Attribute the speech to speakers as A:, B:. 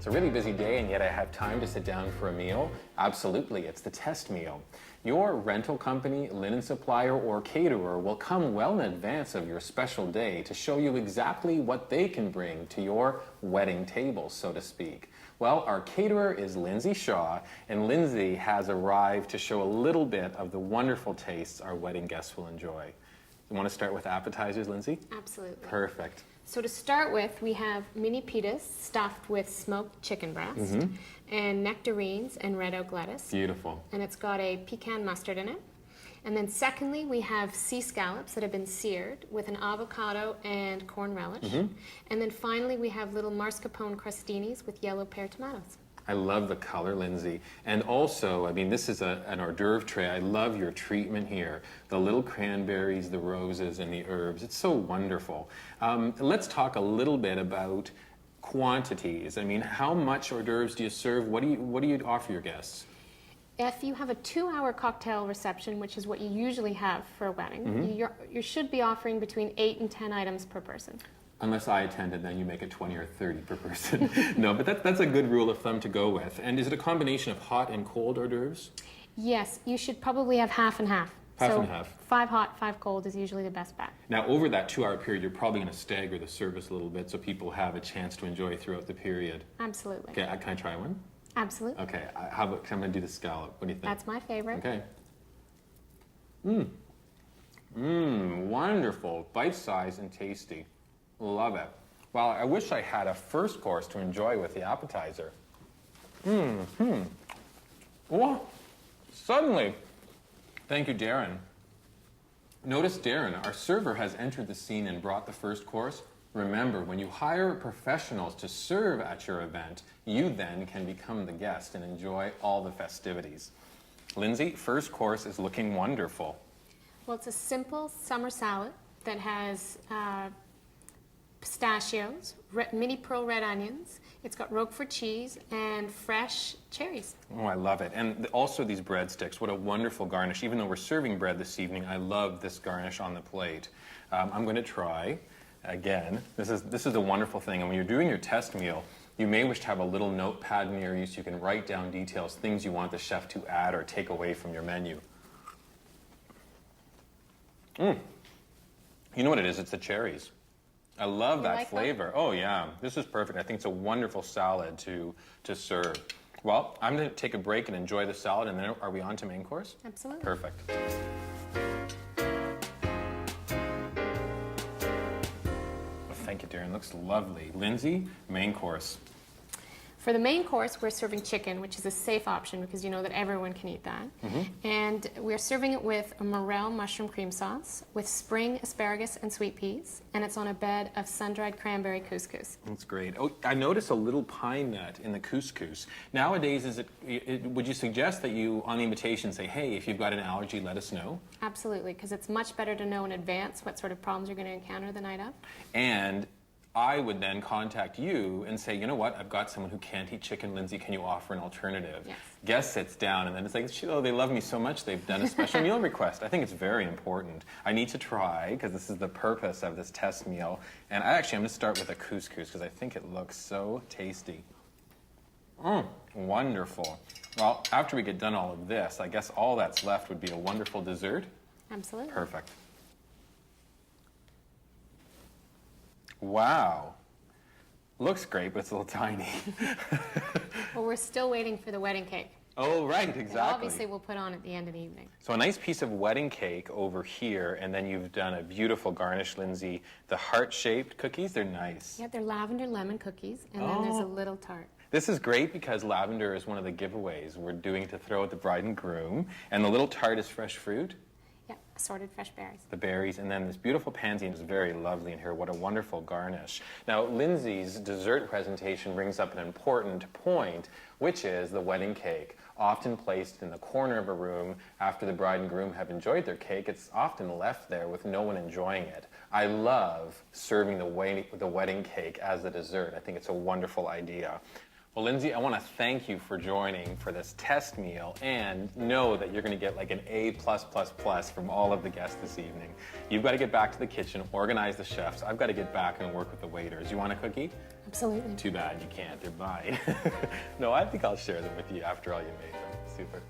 A: It's a really busy day and yet I have time to sit down for a meal? Absolutely, it's the test meal. Your rental company, linen supplier, or caterer will come well in advance of your special day to show you exactly what they can bring to your wedding table, so to speak. Well, our caterer is Lindsey Shaw, and Lindsey has arrived to show a little bit of the wonderful tastes our wedding guests will enjoy. You want to start with appetizers, Lindsey?
B: Absolutely.
A: Perfect.
B: So to start with, we have mini pitas stuffed with smoked chicken breast and nectarines and red oak lettuce.
A: Beautiful.
B: And it's got a pecan mustard in it. And then secondly, we have sea scallops that have been seared with an avocado and corn relish. And then finally, we have little mascarpone crostinis with yellow pear tomatoes.
A: I love the color, Lindsey. And also, I mean, this is an hors d'oeuvre tray. I love your treatment here. The little cranberries, the roses, and the herbs. It's so wonderful. Let's talk a little bit about quantities. I mean, how much hors d'oeuvres do you serve? What do you offer your guests?
B: If you have a 2-hour cocktail reception, which is what you usually have for a wedding, you should be offering between 8 and 10 items per person.
A: Unless I attended, then you make it 20 or 30 per person. No, but that's a good rule of thumb to go with. And is it a combination of hot and cold hors d'oeuvres?
B: Yes, you should probably have half and half.
A: Half and half.
B: 5 hot, 5 cold is usually the best bet.
A: Now, over that 2-hour period, you're probably going to stagger the service a little bit so people have a chance to enjoy throughout the period.
B: Absolutely.
A: Okay, can I try one?
B: Absolutely.
A: Okay, how about, I'm going to do the scallop. What do you think?
B: That's my favorite.
A: Okay. Wonderful. Bite-sized and tasty. Love it. Well, I wish I had a first course to enjoy with the appetizer. Well, suddenly. Thank you, Darren. Notice Darren, our server, has entered the scene and brought the first course. Remember, when you hire professionals to serve at your event, you then can become the guest and enjoy all the festivities. Lindsey, first course is looking wonderful.
B: Well, it's a simple summer salad that has pistachios, mini pearl red onions. It's got Roquefort cheese and fresh cherries.
A: Oh, I love it. And also these breadsticks. What a wonderful garnish. Even though we're serving bread this evening, I love this garnish on the plate. I'm going to try. Again, this is a wonderful thing. And when you're doing your test meal, you may wish to have a little notepad near you so you can write down details, things you want the chef to add or take away from your menu. You know what it is? It's the cherries. I love that flavor. That? Oh, yeah. This is perfect. I think it's a wonderful salad to serve. Well, I'm going to take a break and enjoy the salad, and then are we on to main course?
B: Absolutely.
A: Perfect. Thank you, Darren. Looks lovely. Lindsey, main course.
B: For the main course, we're serving chicken, which is a safe option because you know that everyone can eat that. And we're serving it with a morel mushroom cream sauce with spring asparagus and sweet peas, and it's on a bed of sun-dried cranberry couscous.
A: That's great. Oh, I noticed a little pine nut in the couscous. Nowadays, would you suggest that you, on the invitation, say, hey, if you've got an allergy, let us know?
B: Absolutely, because it's much better to know in advance what sort of problems you're going to encounter the night of.
A: And I would then contact you and say, you know what, I've got someone who can't eat chicken, Lindsey, can you offer an alternative?
B: Yes. Guest
A: sits down and then it's like, oh, they love me so much, they've done a special meal request. I think it's very important. I need to try, because this is the purpose of this test meal. And I'm going to start with a couscous, because I think it looks so tasty. Wonderful. Well, after we get done all of this, I guess all that's left would be a wonderful dessert.
B: Absolutely.
A: Perfect. Wow. Looks great, but it's a little tiny.
B: Well, we're still waiting for the wedding cake.
A: Oh, right, exactly.
B: And obviously, we'll put on at the end of the evening.
A: So a nice piece of wedding cake over here, and then you've done a beautiful garnish, Lindsey. The heart-shaped cookies, they're nice.
B: Yeah, they're lavender lemon cookies, and then there's a little tart.
A: This is great because lavender is one of the giveaways we're doing to throw at the bride and groom, and the little tart is fresh fruit.
B: Yeah, assorted fresh berries.
A: The berries, and then this beautiful pansy is very lovely in here. What a wonderful garnish. Now, Lindsey's dessert presentation brings up an important point, which is the wedding cake. Often placed in the corner of a room after the bride and groom have enjoyed their cake, it's often left there with no one enjoying it. I love serving the wedding cake as a dessert. I think it's a wonderful idea. Well, Lindsey, I want to thank you for joining for this test meal, and know that you're going to get like an A+++ from all of the guests this evening. You've got to get back to the kitchen, organize the chefs. I've got to get back and work with the waiters. You want a cookie?
B: Absolutely.
A: Too bad you can't. They're mine. No, I think I'll share them with you after all you made them. Super.